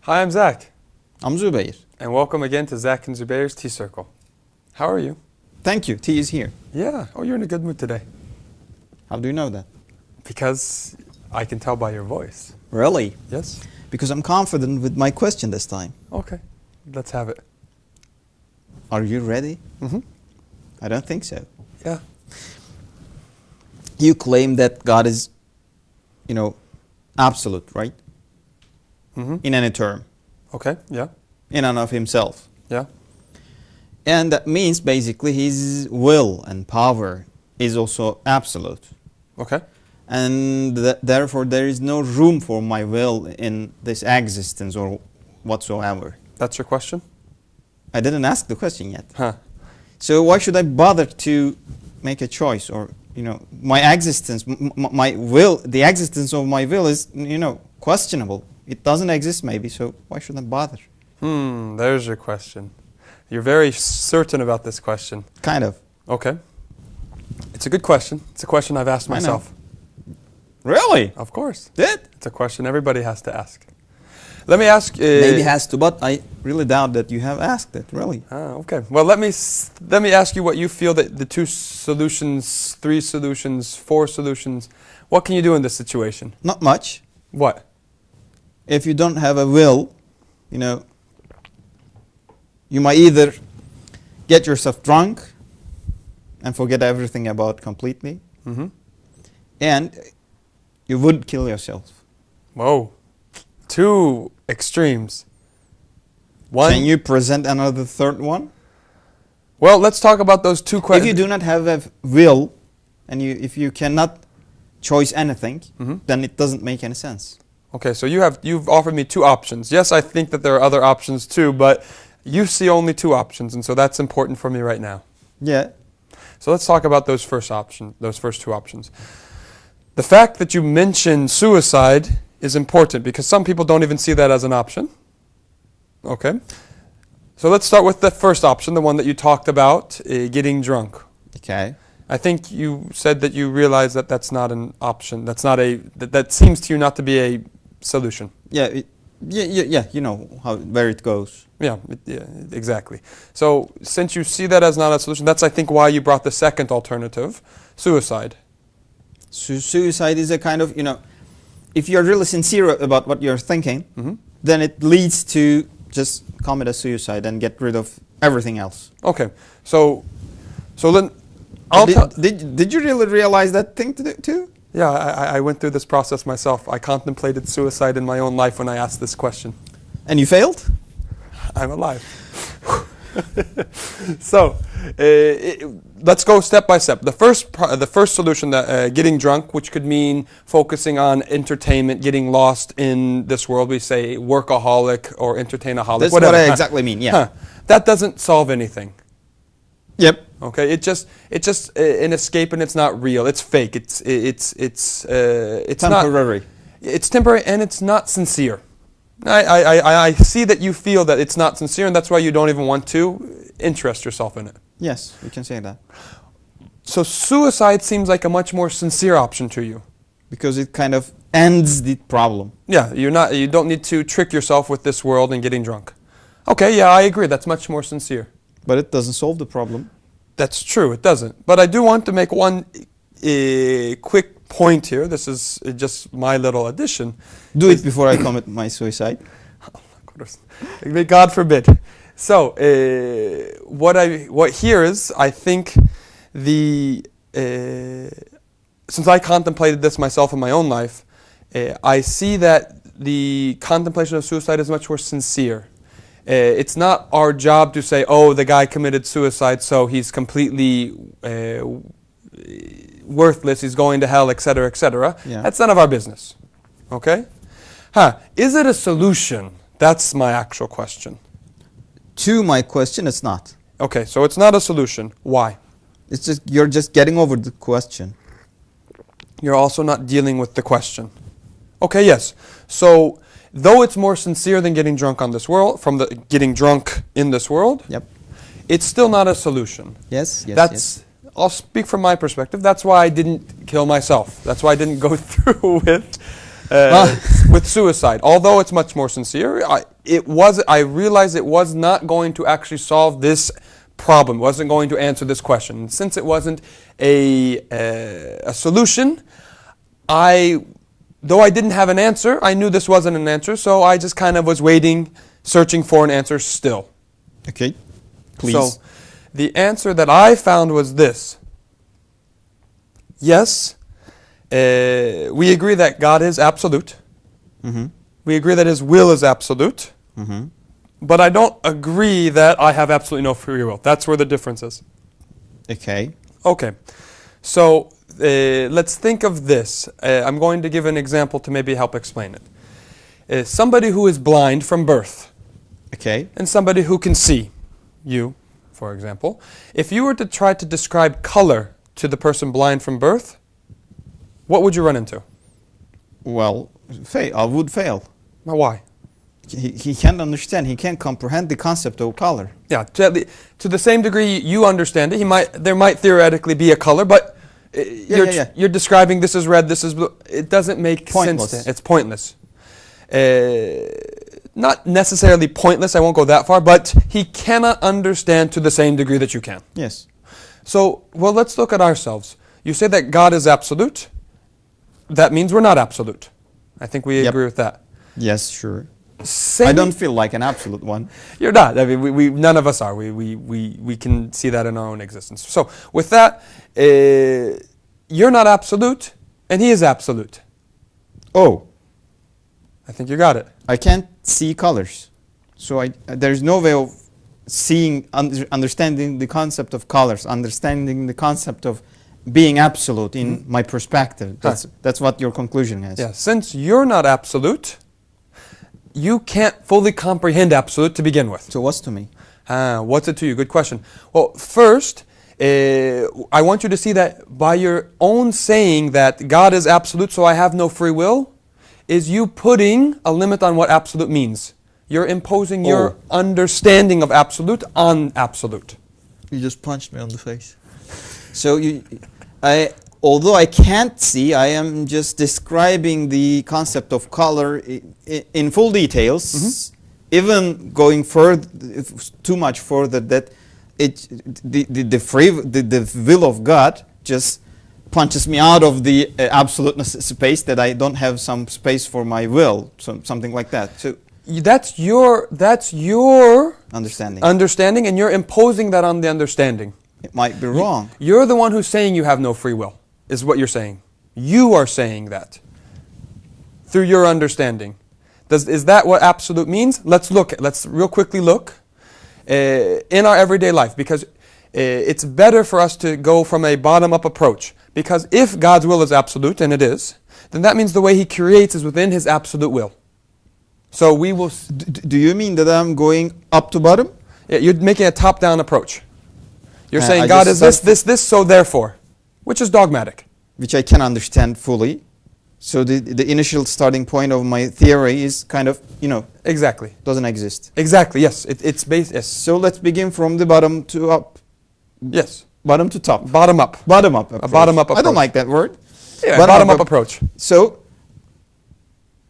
Hi, I'm Zach. I'm Zubeyir. And welcome again to Zack and Zubeyir's Tea Circle. How are you? Thank you. Tea is here. Yeah. Oh, you're in a good mood today. How do you know that? Because I can tell by your voice. Really? Yes. Because I'm confident with my question this time. Okay. Let's have it. Are you ready? Mm-hmm. I don't think so. Yeah. You claim that God is, absolute, right? Mm-hmm. In any term. Okay. Yeah. In and of himself. Yeah. And that means basically his will and power is also absolute. Okay. And therefore there is no room for my will in this existence or whatsoever. That's your question? I didn't ask the question yet. Huh. So why should I bother to make a choice? Or, my existence, my will, the existence of my will is, questionable. It doesn't exist maybe, so why should I bother? There's your question. You're very certain about this question. Kind of. Okay. It's a good question. It's a question I've asked myself. Really? Of course. Did? It's a question everybody has to ask. Let me ask... maybe has to, but I really doubt that you have asked it, really. Okay. Well, let me ask you what you feel that the 2 solutions, 3 solutions, 4 solutions, what can you do in this situation? Not much. What? If you don't have a will, you might either get yourself drunk and forget everything about completely, and you would kill yourself. Whoa. 2 extremes. One. Can you present another third one? Well, let's talk about those 2 questions. If you do not have a will, and if you cannot choose anything, then it doesn't make any sense. Okay, so you've offered me 2 options. Yes, I think that there are other options too, but you see only 2 options, and so that's important for me right now. Yeah. So let's talk about those first 2 options. The fact that you mentioned suicide is important because some people don't even see that as an option. Okay. So let's start with the first option, the one that you talked about, getting drunk. Okay. I think you said that you realize that that's not an option. That's not that seems to you not to be a solution. Yeah. Yeah. You know where it goes. Yeah, exactly. So since you see that as not a solution, that's I think why you brought the second alternative, suicide. Suicide is a kind of, if you're really sincere about what you're thinking, then it leads to just commit a suicide and get rid of everything else. Okay. So then did you really realize that thing too? Yeah, I went through this process myself. I contemplated suicide in my own life when I asked this question. And you failed? I'm alive. So let's go step by step. The first solution, that getting drunk, which could mean focusing on entertainment, getting lost in this world. We say workaholic or entertainaholic. That's whatever. what I exactly mean. Yeah. That doesn't solve anything. Yep. Okay. It's just an escape, and it's not real. It's fake. It's temporary. It's temporary, and it's not sincere. I see that you feel that it's not sincere, and that's why you don't even want to interest yourself in it. Yes, we can say that. So suicide seems like a much more sincere option to you. Because it kind of ends the problem. Yeah, you don't need to trick yourself with this world and getting drunk. Okay, yeah, I agree. That's much more sincere. But it doesn't solve the problem. That's true, it doesn't. But I do want to make one quick point here. This is just my little addition. Do it before I commit my suicide. May God forbid. So what here is, I think since I contemplated this myself in my own life, I see that the contemplation of suicide is much more sincere. It's not our job to say, oh, the guy committed suicide, so he's completely worthless, he's going to hell, etc., etc. Yeah. That's none of our business. Okay? Is it a solution? That's my actual question. To my question, it's not. Okay, so it's not a solution. Why? It's just you're just getting over the question. You're also not dealing with the question. Okay, yes. So, though it's more sincere than getting drunk on this world, getting drunk in this world, yep, it's still not a solution. Yes. I'll speak from my perspective. That's why I didn't kill myself. That's why I didn't go through with with suicide. Although it's much more sincere, I realized it was not going to actually solve this problem. It wasn't going to answer this question. And since it wasn't a solution, though I didn't have an answer, I knew this wasn't an answer, so I just kind of was waiting, searching for an answer still. Okay, please. So the answer that I found was this. Yes, we agree that God is absolute. Mm-hmm. We agree that His will is absolute. Mm-hmm. But I don't agree that I have absolutely no free will. That's where the difference is. Okay. Okay. So let's think of this. I'm going to give an example to maybe help explain it. Somebody who is blind from birth. Okay. And somebody who can see. You, for example. If you were to try to describe color to the person blind from birth, what would you run into? Well, I would fail. Now, why? He can't understand. He can't comprehend the concept of color. Yeah, to the same degree you understand it, there might theoretically be a color, but you're describing this is red, this is blue. It doesn't make Pointless. sense. It's pointless. Not necessarily pointless, I won't go that far, but he cannot understand to the same degree that you can. Yes. So, well, let's look at ourselves. You say that God is absolute. That means we're not absolute. I think we agree with that. Yes, sure. I don't feel like an absolute one. You're not. I mean, we none of us are. We can see that in our own existence. So, with that, you're not absolute, and he is absolute. Oh. I think you got it. I can't see colors. So there's no way of seeing, understanding the concept of colors, understanding the concept of being absolute in my perspective. That's what your conclusion is. Yeah. Since you're not absolute, you can't fully comprehend absolute to begin with. So what's to me? What's it to you? Good question. Well, first, I want you to see that by your own saying that God is absolute, so I have no free will, is you putting a limit on what absolute means. You're imposing your understanding of absolute on absolute. You just punched me on the face. So although I can't see, I am just describing the concept of color in full details, even going too much further, that the will of God just punches me out of the absoluteness space, that I don't have some space for my will, something like that. So that's your understanding, and you're imposing that on the understanding. It might be wrong. You're the one who's saying you have no free will, is what you're saying. You are saying that through your understanding. Is that what absolute means? Let's real quickly look in our everyday life, because it's better for us to go from a bottom-up approach. Because if God's will is absolute, and it is, then that means the way He creates is within His absolute will. So we will... Do you mean that I'm going up to bottom? Yeah, you're making a top-down approach. You're saying God is this, so therefore, which is dogmatic. Which I can understand fully. So the initial starting point of my theory is kind of, Exactly. doesn't exist. Exactly, yes. It's based, yes. So let's begin from the bottom to up. Yes. Bottom to top. Bottom up. Bottom up approach. A bottom up approach. I don't like that word. Yeah, bottom up approach. So,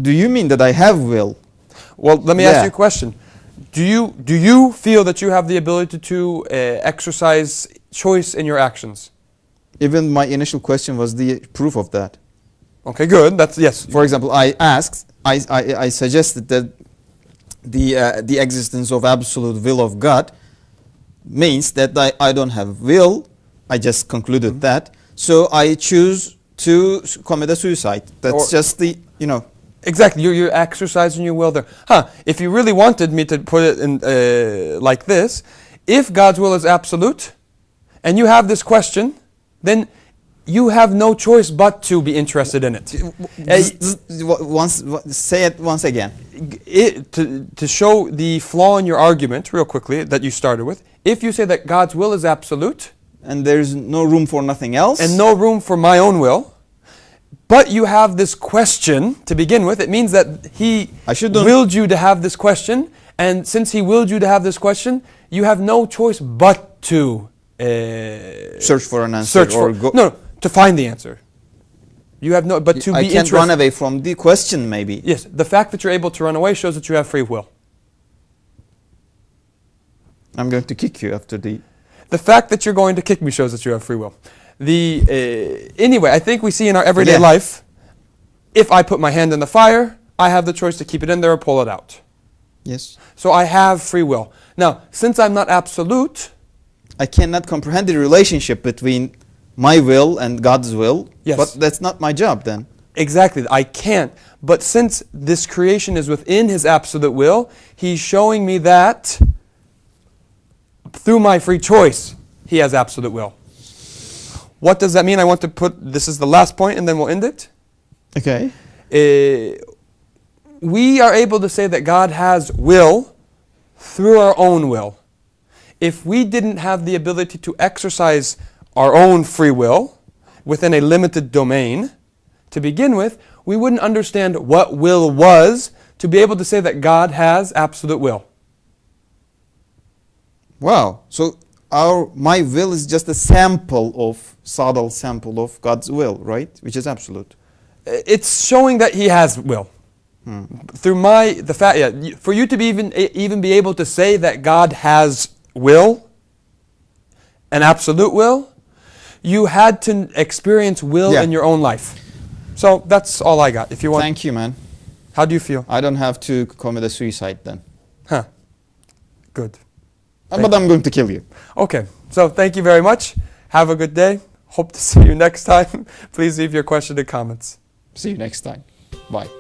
do you mean that I have will? Well, let me ask you a question. Do you feel that you have the ability to exercise choice in your actions? Even my initial question was the proof of that. Okay, good. That's yes. For example, I suggested that the existence of absolute will of God means that I don't have will. I just concluded that. So I choose to commit a suicide. That's just the, Exactly. You're exercising your will there. If you really wanted me to put it in like this, if God's will is absolute, and you have this question, then you have no choice but to be interested in it. Say it once again. To show the flaw in your argument, real quickly, that you started with, if you say that God's will is absolute, and there's no room for nothing else, and no room for my own will, but you have this question to begin with, it means that He willed you to have this question, and since He willed you to have this question, you have no choice but to search for an answer. To find the answer. You have no, but to I be can't run interested. away from the question, maybe. Yes, the fact that you're able to run away shows that you have free will. I'm going to kick you after the... The fact that you're going to kick me shows that you have free will. Anyway, I think we see in our everyday life, if I put my hand in the fire, I have the choice to keep it in there or pull it out. Yes. So I have free will. Now, since I'm not absolute, I cannot comprehend the relationship between my will and God's will. Yes. But that's not my job then. exactly, I can't. But since this creation is within His absolute will, He's showing me that through my free choice, He has absolute will. What does that mean? I want to put, this is the last point and then we'll end it. Okay. We are able to say that God has will through our own will. If we didn't have the ability to exercise our own free will within a limited domain to begin with, we wouldn't understand what will was to be able to say that God has absolute will. Wow. So my will is just a subtle sample of God's will, right? Which is absolute. It's showing that He has will. Through the fact, for you to be even be able to say that God has will, an absolute will, you had to experience will in your own life. So that's all I got. If you want, Thank you, man. How do you feel? I don't have to commit a suicide then. Huh. Good. But I'm going to kill you. Okay. So thank you very much. Have a good day. Hope to see you next time. Please leave your question in comments. See you next time. Bye.